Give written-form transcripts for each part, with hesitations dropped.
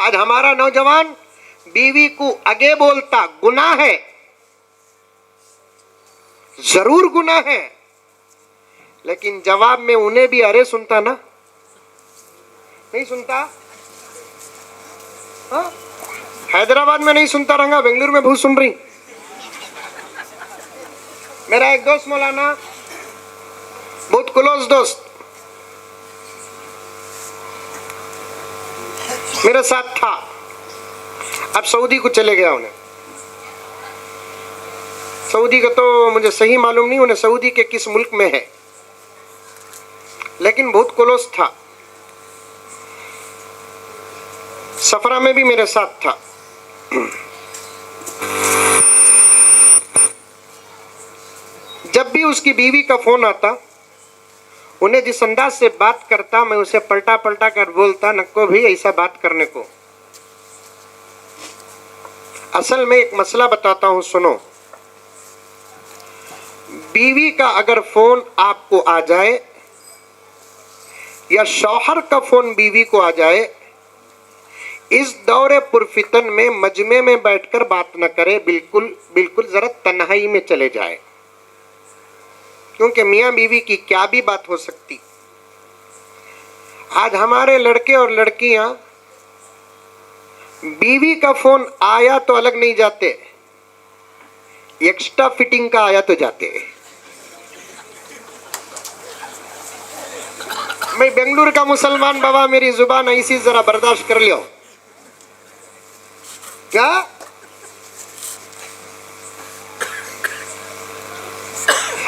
आज हमारा नौजवान बीवी को आगे बोलता गुनाह है, जरूर गुनाह है, लेकिन जवाब में उन्हें भी अरे सुनता ना, नहीं सुनता। हाँ? हैदराबाद में नहीं सुनता रहूंगा, बेंगलुरु में बहुत सुन रही। मेरा एक दोस्त मौलाना, बहुत क्लोज दोस्त, मेरे साथ था, अब सऊदी को चले गया। उन्हें सऊदी का तो मुझे सही मालूम नहीं, उन्हें सऊदी के किस मुल्क में है, लेकिन बहुत क्लोज था। सफरा में भी मेरे साथ था। जब भी उसकी बीवी का फोन आता, उन्हें जिस अंदाज से बात करता, मैं उसे पलटा पलटा कर बोलता, नको भी ऐसा बात करने को। असल में एक मसला बताता हूं, सुनो। बीवी का अगर फोन आपको आ जाए या शौहर का फोन बीवी को आ जाए, इस दौरे पुरफितन में मजमे में बैठकर बात न करे, बिल्कुल बिल्कुल जरा तन्हाई में चले जाए, क्योंकि मियां बीवी की क्या भी बात हो सकती। आज हमारे लड़के और लड़कियां बीवी का फोन आया तो अलग नहीं जाते, एक्स्ट्रा फिटिंग का आया तो जाते। मैं बेंगलुरु का मुसलमान बाबा, मेरी जुबान ऐसी, जरा बर्दाश्त कर लियो। क्या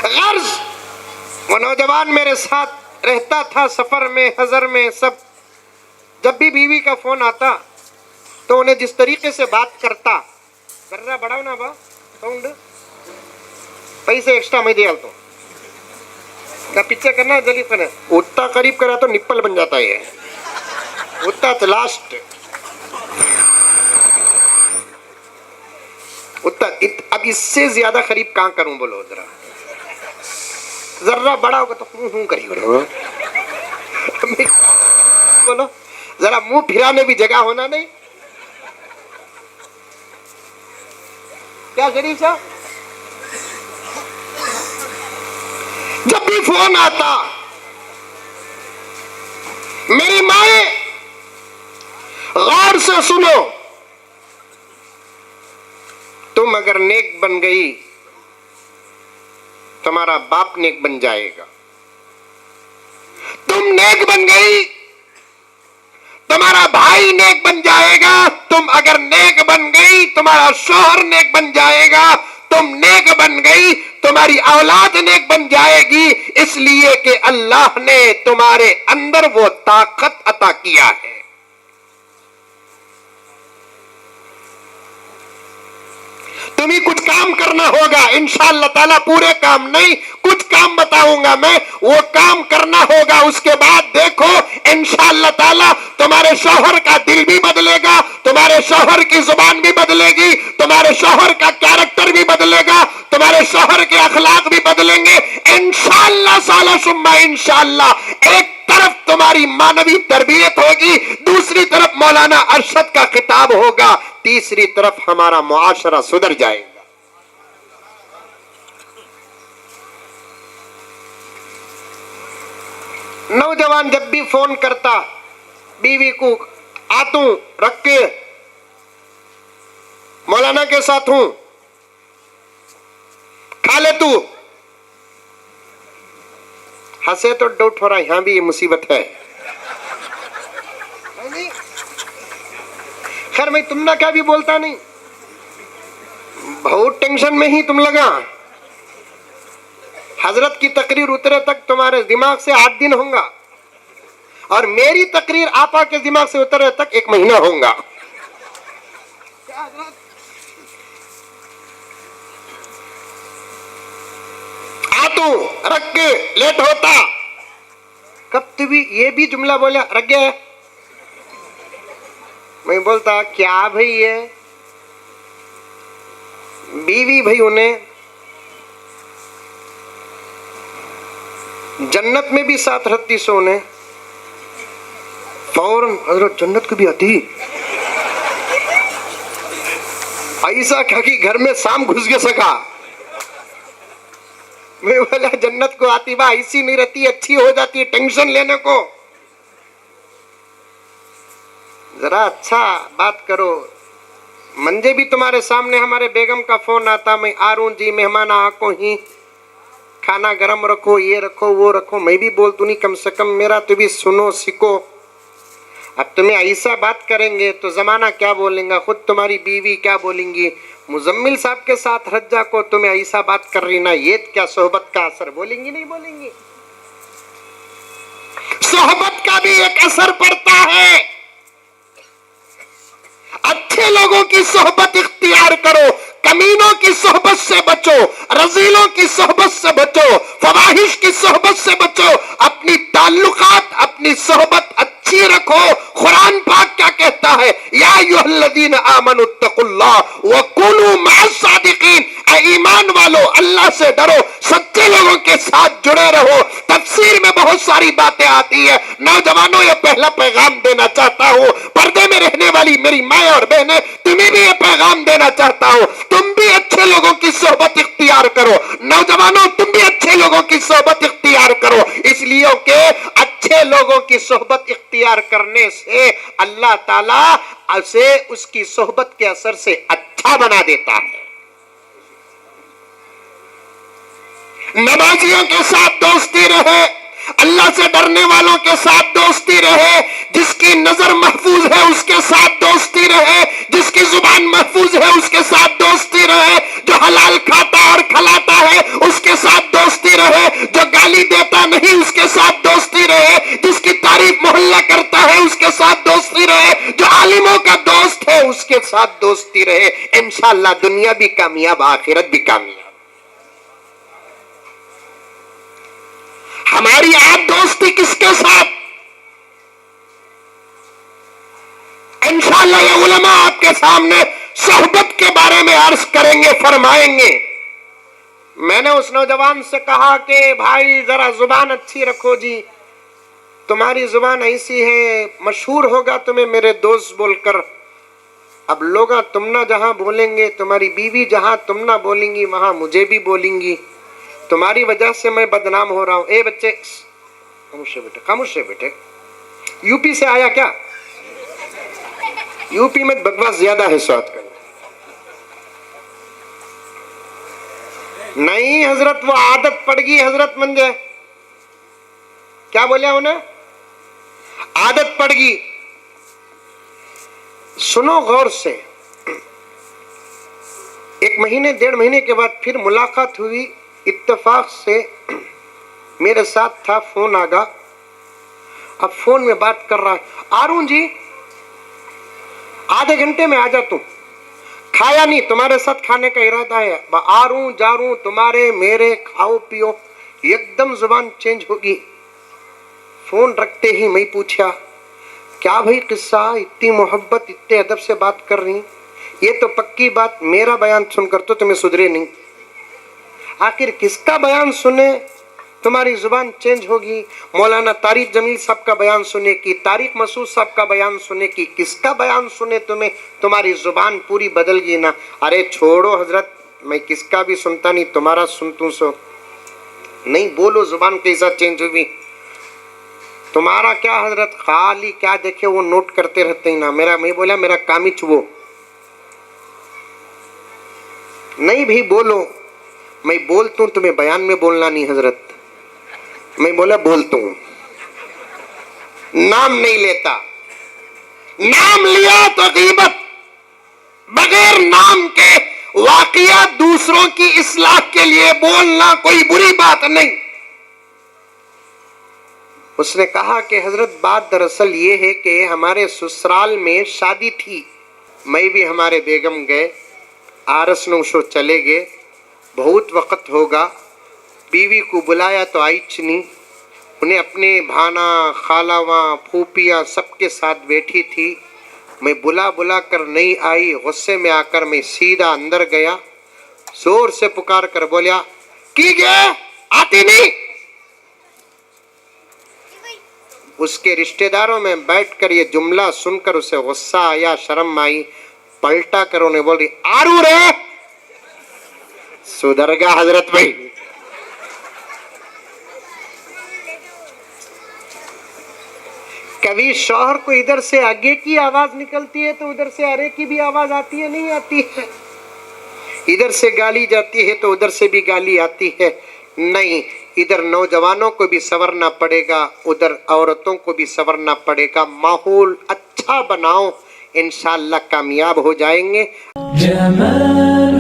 गर्ज वो नौजवान मेरे साथ रहता था, सफर में, हजर में, सब। जब भी बीवी का फोन आता तो उन्हें जिस तरीके से बात करता, जरा बढ़ाओ ना बा साउंड, पैसे एक्स्ट्रा मैं दिया तो क्या पीछे करना जल्दी करना, उतना करीब करा तो निप्पल बन जाता है, उतना तो लास्ट उतना। अब इससे ज्यादा करीब कहां करूं, बोलो जरा, जरा बड़ा होगा तो हूं करी बोलो, जरा मुंह फिराने भी जगह होना नहीं क्या शरीफ साहब। जब भी फोन आता, मेरी माए गौर से सुनो, तुम अगर नेक बन गई, तुम्हारा बाप नेक बन जाएगा। तुम नेक बन गई, तुम्हारा भाई नेक बन जाएगा। तुम अगर नेक बन गई, तुम्हारा शौहर नेक बन जाएगा। तुम नेक बन गई, तुम्हारी औलाद नेक बन जाएगी, इसलिए कि अल्लाह ने तुम्हारे अंदर वो ताकत अता किया है। तुम्हें कुछ काम करना होगा, इंशाअल्लाह ताला, पूरे काम नहीं, कुछ काम बताऊंगा मैं, वो काम करना होगा। उसके बाद देखो इंशाअल्लाह ताला तुम्हारे शौहर का दिल भी बदलेगा, तुम्हारे शौहर की जुबान भी बदलेगी, तुम्हारे शौहर का कैरेक्टर भी बदलेगा, तुम्हारे शौहर के अखलाक भी बदलेंगे इंशाअल्लाह साला सुम्मा इंशाअल्लाह। एक तरफ तुम्हारी मानवी तरबियत होगी, दूसरी तरफ मौलाना अरशद का खिताब होगा, तीसरी तरफ हमारा मुआशरा सुधर जाएगा। नौजवान जब भी फोन करता बीवी को, आतू रख के मौलाना के साथ हूं, खा ले तू, हंसे तो डाउट हो रहा है, यहां भी ये मुसीबत है। खैर मैं तुमने क्या भी बोलता नहीं, बहुत टेंशन में ही तुम लगा। हजरत की तकरीर उतरे तक तुम्हारे दिमाग से 8 दिन होगा, और मेरी तकरीर आपा के दिमाग से उतरे तक 1 महीना होगा। आतू रख के लेट होता, कब तू भी ये भी जुमला बोला, रख गया। मैं बोलता क्या भाई, ये बीवी भाई उन्हें जन्नत में भी साथ रहती, सोने फौरन हजरत जन्नत को भी आती। ऐसा क्या कि घर में शाम घुस गया सका। मैं बोला जन्नत को आती बा ऐसी नहीं रहती, अच्छी हो जाती है टेंशन लेने को। जरा अच्छा बात करो। मंजे भी तुम्हारे सामने हमारे बेगम का फोन आता, मैं आ रहा जी, मेहमान आको ही, खाना गरम रखो, ये रखो वो रखो। मैं भी बोलतू नहीं, कम से कम मेरा तो भी सुनो सीखो। अब तुम्हें ऐसा बात करेंगे तो जमाना क्या बोलेगा, खुद तुम्हारी बीवी क्या बोलेंगी, मुजम्मिल साहब के साथ रज्जा को तुम्हें ऐसा बात कर रही ना, ये क्या सोहबत का असर, बोलेंगी नहीं बोलेंगी? सोहबत का भी एक असर पड़ता है। अच्छे लोगों की सोहबत इख्तियार करो, कमीनों की सोहबत से बचो, रजीलों की सोहबत से बचो, फवाहिश की सोहबत से बचो। अपनी ताल्लुकात, अपनी सोहबत अच्छी रखो। कुरान पाक क्या कहता है, या अय्युहल्लज़ीना आमनुत्तकुल्लाह व कुनू मअस-सादिकीन, ईमान वालो अल्लाह से डरो, सच्चे लोगों के साथ जुड़े रहो। तफसीर में बहुत सारी बातें आती है। नौजवानों, ये पहला पैगाम देना चाहता हूँ, पर्दे में रहने वाली मेरी माँ और बहनें, तुम्हें भी ये पैगाम देना चाहता हूँ, तुम भी अच्छे लोगों की सोहबत इख्तियार करो। नौजवानों, तुम भी अच्छे लोगों की सोहबत इख्तियार करो, इसलिए कि अच्छे लोगों की सोहबत इख्तियार करने से अल्लाह ताला उसे उसकी सोहबत के असर से अच्छा बना देता है। नमाजियों के साथ दोस्ती रहे, अल्लाह से डरने वालों के साथ दोस्ती रहे, जिसकी नजर महफूज है उसके साथ दोस्ती रहे, जिसकी जुबान महफूज है उसके साथ दोस्ती रहे, जो हलाल खाता और खिलाता है उसके साथ दोस्ती रहे, जो गाली देता नहीं उसके साथ दोस्ती रहे, जिसकी तारीफ मोहल्ला करता है उसके साथ दोस्ती रहे, जो आलिमों का दोस्त है उसके साथ दोस्ती रहे। इंशाअल्लाह दुनिया भी कामयाब, आखिरत भी कामयाब। हमारी आप दोस्ती किसके साथ? इंशाअल्लाह ये उलमा आपके सामने सोहबत के बारे में अर्ज करेंगे, फरमाएंगे। मैंने उस नौजवान से कहा कि भाई जरा जुबान अच्छी रखो जी, तुम्हारी जुबान ऐसी है, मशहूर होगा तुम्हें मेरे दोस्त बोलकर। अब लोग तुम ना जहां बोलेंगे, तुम्हारी बीवी जहां तुम ना बोलेंगी वहां मुझे भी बोलेंगी, तुम्हारी वजह से मैं बदनाम हो रहा हूं। ए बच्चे खामोश बेटे, खामोश बेटे। यूपी से आया क्या? यूपी में बकवास ज्यादा है स्वाद का। नहीं हजरत, वो आदत पड़ गई हजरत मंजे। क्या बोले उन्हें? आदत पड़ गई। सुनो गौर से। एक महीने डेढ़ महीने के बाद फिर मुलाकात हुई, इत्तेफाक से मेरे साथ था, फोन आ गया। अब फोन में बात कर रहा है, आरून जी आधे घंटे में आ जा तू। खाया नहीं, तुम्हारे साथ खाने का इरादा है, आरू जा रू, तुम्हारे मेरे खाओ पियो। एकदम जुबान चेंज होगी। फोन रखते ही मैं पूछा, क्या भाई किस्सा, इतनी मोहब्बत इतने अदब से बात कर रही? ये तो पक्की बात मेरा बयान सुनकर तो तुम्हें सुधरे नहीं। आखिर किसका बयान सुने तुम्हारी जुबान चेंज होगी? मौलाना तारिक जमील साहब का बयान सुने कि तारिक मसूद साहब का बयान सुने कि किसका बयान सुने तुम्हें तुम्हारी जुबान पूरी बदल गई ना? अरे छोड़ो हजरत, मैं किसका भी सुनता नहीं, तुम्हारा सुनतू सो नहीं। बोलो जुबान कैसा चेंज हुई? तुम्हारा क्या हजरत, खाली क्या देखे वो नोट करते रहते ही ना। मेरा, मैं बोला मेरा काम ही छुओ नहीं भाई, बोलो। मैं बोलता हूं, तुम्हें बयान में बोलना नहीं हजरत। मैं बोला बोलता हूं, नाम नहीं लेता। नाम लिया तो गीबत, बगैर नाम के वाकया दूसरों की इस्लाह के लिए बोलना कोई बुरी बात नहीं। उसने कहा कि हजरत बात दरअसल ये है कि हमारे ससुराल में शादी थी, मैं भी हमारे बेगम गए, आरस नौशो चले गए, बहुत वक्त होगा, बीवी को बुलाया तो आई नहीं। उन्हें अपने भाना खालावा फूफिया सबके साथ बैठी थी, मैं बुला बुला कर नहीं आई। गुस्से में आकर मैं सीधा अंदर गया, जोर से पुकार कर बोला, की गए आती नहीं? उसके रिश्तेदारों में बैठकर ये जुमला सुनकर उसे गुस्सा आया, शर्म आई। पलटा कर उन्हें बोल रही, आरू रे, सुधर गया हजरत भाई। कभी शौहर को इधर से आगे की आवाज निकलती है तो उधर से अरे की भी आवाज आती है, नहीं आती है? इधर से गाली जाती है तो उधर से भी गाली आती है, नहीं। इधर नौजवानों को भी संवरना पड़ेगा, उधर औरतों को भी संवरना पड़ेगा। माहौल अच्छा बनाओ, इंशाअल्लाह कामयाब हो जाएंगे। जमाल